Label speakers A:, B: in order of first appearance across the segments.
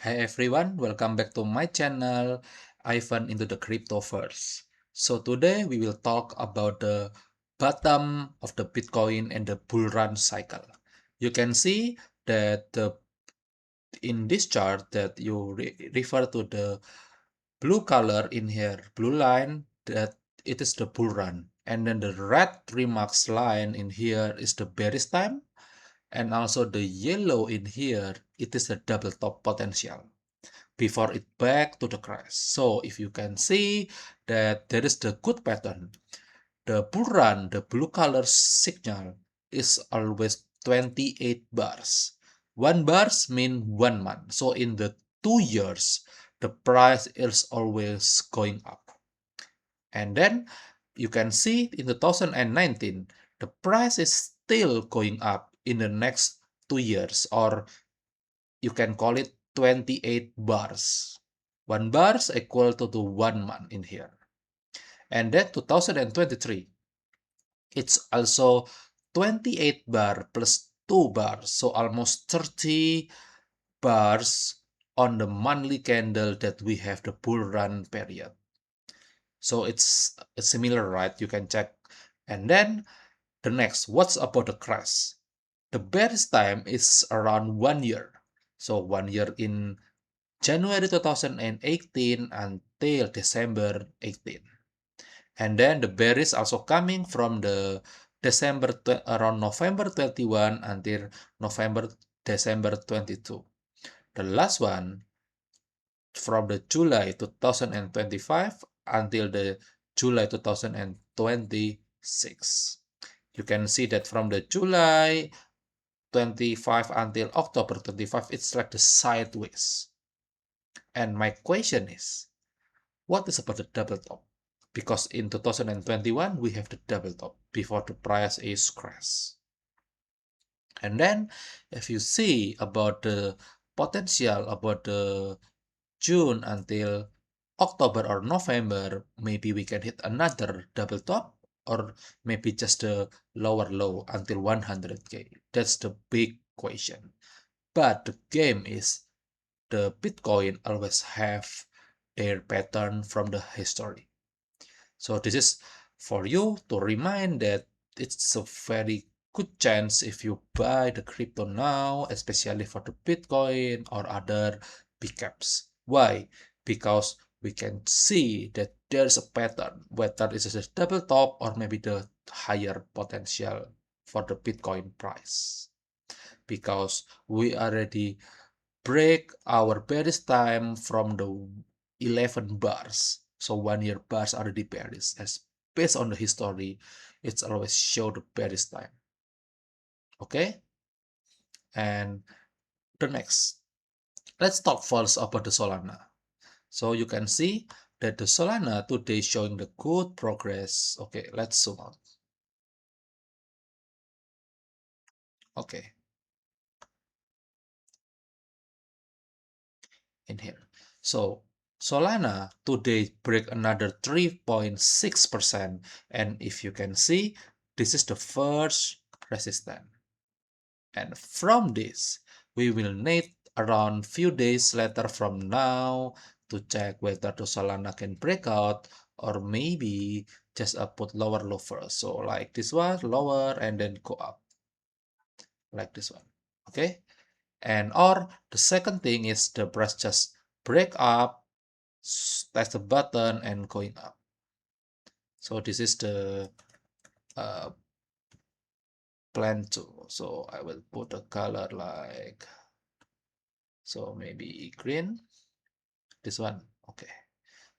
A: Hi everyone, welcome back to my channel, Ivan into the Cryptoverse. So today we will talk about the bottom of the Bitcoin and the bull run cycle. You can see that in this chart that you refer to the blue color in here, blue line, that it is the bull run. And then the red remarks line in here is the bearish time. And also the yellow in here, it is the double top potential before it back to the crash. So if you can see that there is the good pattern, the bull run, the blue color signal is always 28 bars. 1 bars mean 1 month. So in the 2 years, the price is always going up. And then you can see in 2019, the price is still going up in the next 2 years, or you can call it 28 bars. 1 bars equal to 1 month in here. And then 2023, it's also 28 bar plus 2 bars, so almost 30 bars on the monthly candle that we have the bull run period. So it's similar, right? You can check. And then the next, what's about the crash? The bearish time is around 1 year. So 1 year in January 2018 until December 18. And then the bear is also coming from the around November 21 until December 22. The last one from the July 2025 until the July 2026. You can see that from the July 25 until October 25, it's like the sideways. And my question is, what is about the double top? Because in 2021, we have the double top before the price is crash. And then if you see about the potential about the June until October or November, maybe we can hit another double top or maybe just the lower low until 100K. That's the big question. But the game is the Bitcoin always have their pattern from the history. So this is for you to remind that it's a very good chance if you buy the crypto now, especially for the Bitcoin or other big caps. Why? Because we can see that there's a pattern, whether it is a double top or maybe the higher potential for the Bitcoin price. Because we already break our bearish time from the 11 bars. So 1 year bars already bearish. As based on the history, it's always show the bearish time. Okay? And the next, let's talk first about the Solana. So you can see that the Solana today showing the good progress. Okay, let's zoom out. Okay, in here. So Solana today break another 3.6%, and if you can see, this is the first resistance. And from this, we will need around few days later from now to check whether the Solana can break out or maybe just put lower low first. So like this one, lower and then go up like this one. Okay. And or the second thing is the price just break up, test the button and going up. So this is the uh, plan too. So I will put a color like, so maybe green, this one. Okay.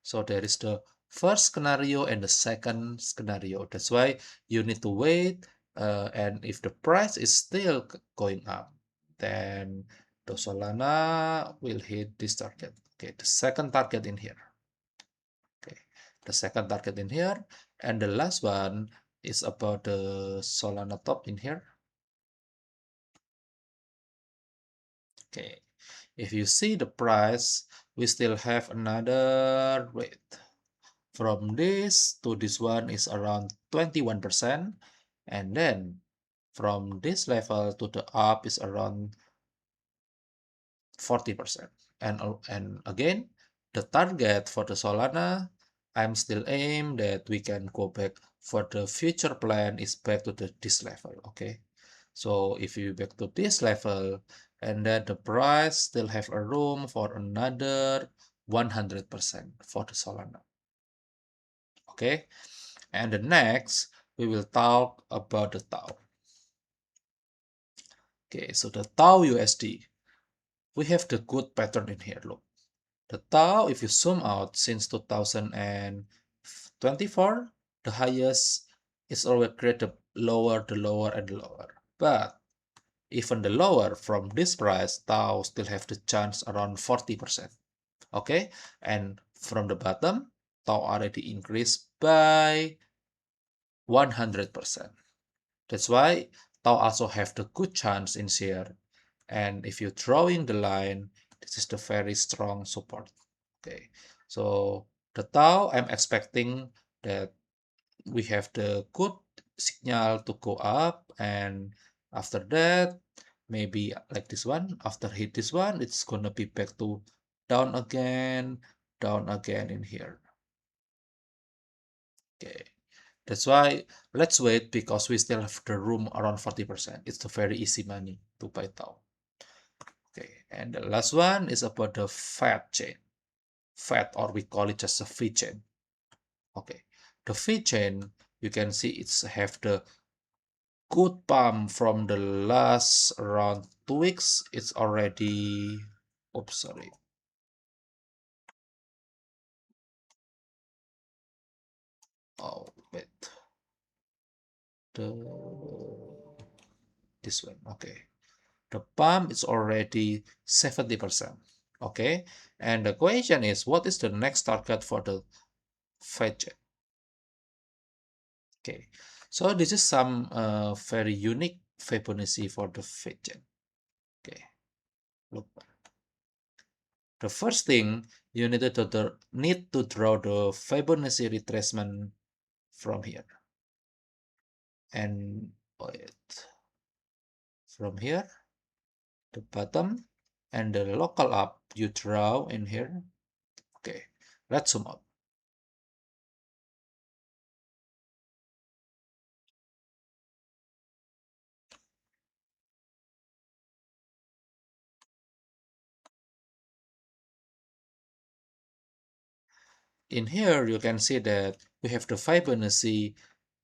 A: So there is the first scenario and the second scenario. That's why you need to wait. And if the price is still going up, then the Solana will hit this target. Okay, the second target in here. Okay, the second target in here. And the last one is about the Solana top in here. Okay, if you see the price, we still have another, wait, from this to this one is around 21%, and then from this level to the up is around 40%. And again, the target for the Solana, I'm still aim that we can go back for the future plan is back to this level. Okay, so if you back to this level, and then the price still have a room for another 100% for the Solana. Okay, and the next we will talk about the Tau. Okay, so the Tau USD, we have the good pattern in here. Look, the Tau, if you zoom out since 2024, the highest is always created lower, the lower, and the lower. But even the lower from this price, Tau still have the chance around 40%. Okay, and from the bottom, Tau already increased by 100%. That's why Tau also have the good chance in here. And if you drawing the line, this is the very strong support. Okay, so the Tau, I'm expecting that we have the good signal to go up, and after that, maybe like this one, after hit this one, it's gonna be back to down again in here. Okay, that's why let's wait because we still have the room around 40%. It's a very easy money to buy Tau. Okay, and the last one is about the fat chain. Fat, or we call it just a fee chain. Okay, the fee chain, you can see it's have the good pump from the last around 2 weeks. It's already, oops, sorry. Oh, wait. This one, okay. The pump is already 70%. Okay, and the question is, what is the next target for the fetch? Okay, so this is some very unique Fibonacci for the fetch. Okay, look. The first thing you need to draw the Fibonacci retracement from here, and wait, from here, the bottom, and the local up you draw in here. Okay, let's zoom out. In here, you can see that we have the Fibonacci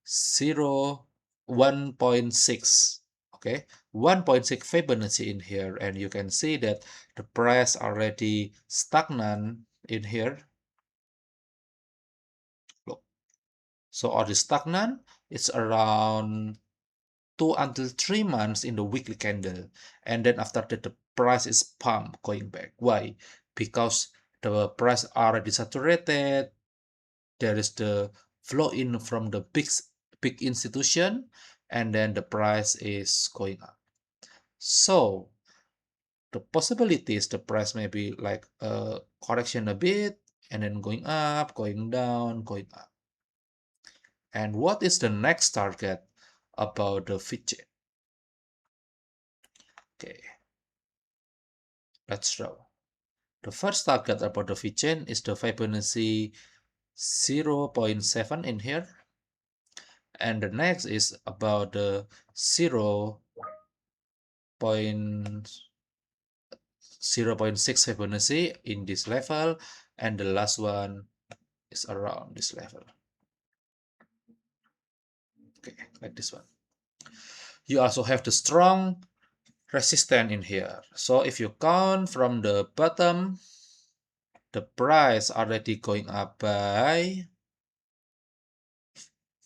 A: 1.6. Okay, 1.6 Fibonacci in here, and you can see that the price already stagnant in here. Look, so already stagnant, it's around 2 until 3 months in the weekly candle, and then after that the price is pumped going back. Why? Because the price already saturated, there is the flow in from the big institution, and then the price is going up. So the possibility is the price may be like a correction a bit, and then going up, going down, going up. And what is the next target about the fidget? Okay, let's draw. The first target about the VChain is the Fibonacci 0.7 in here. And the next is about the 0.6 Fibonacci in this level. And the last one is around this level. Okay, like this one. You also have the strong resistance in here. So if you count from the bottom, the price already going up by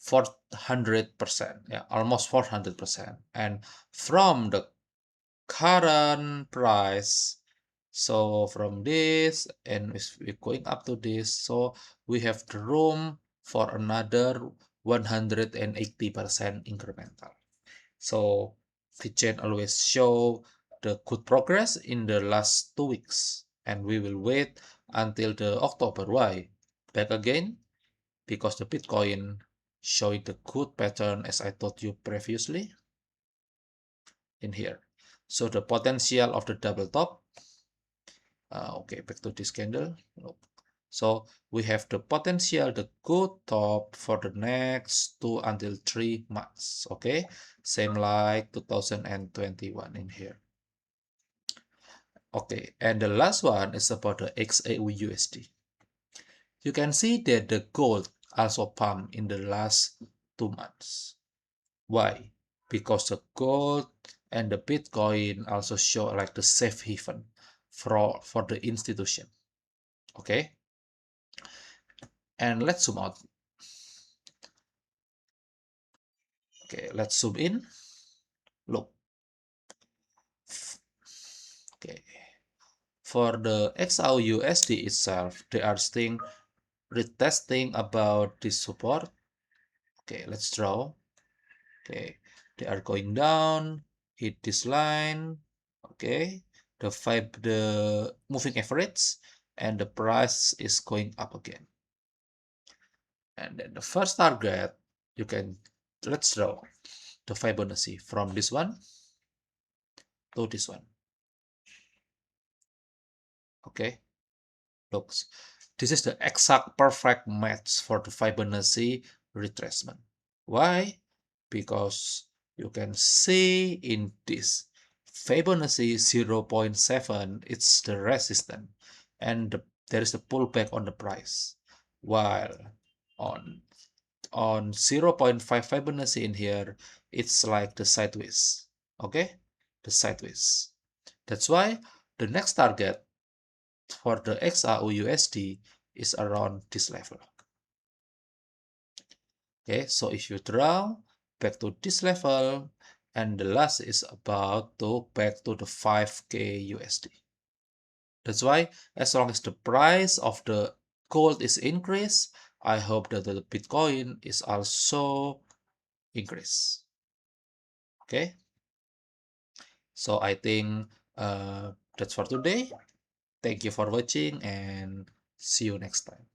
A: 400%, yeah, almost 400%. And from the current price, so from this, and we're going up to this, so we have the room for another 180% incremental. So VChain always show the good progress in the last 2 weeks, and we will wait until the October. Why? Back again, because the Bitcoin showing the good pattern as I told you previously in here. So the potential of the double top Okay, back to this candle. Look. So we have the potential, the good top for the next 2 until 3 months. Okay, same like 2021 in here. Okay, and the last one is about the XAU-USD. You can see that the gold also pumped in the last 2 months. Why? Because the gold and the Bitcoin also show like the safe haven for the institution. Okay, and let's zoom out. Okay, let's zoom in. Look. Okay, for the XAU-USD itself, they are still retesting about this support. Okay, let's draw. Okay, they are going down, hit this line. Okay, the moving average, and the price is going up again. And then the first target, let's draw the Fibonacci from this one to this one. Okay, looks. This is the exact perfect match for the Fibonacci retracement. Why? Because you can see in this Fibonacci 0.7, it's the resistance, and there is a pullback on the price. While on 0.5 Fibonacci in here, it's like the sideways. Okay, the sideways. That's why the next target for the XAU-USD is around this level. Okay, so if you draw back to this level, and the last is about to back to the 5K USD. That's why as long as the price of the gold is increased, I hope that the Bitcoin is also increased. Okay, so I think that's for today. Thank you for watching and see you next time.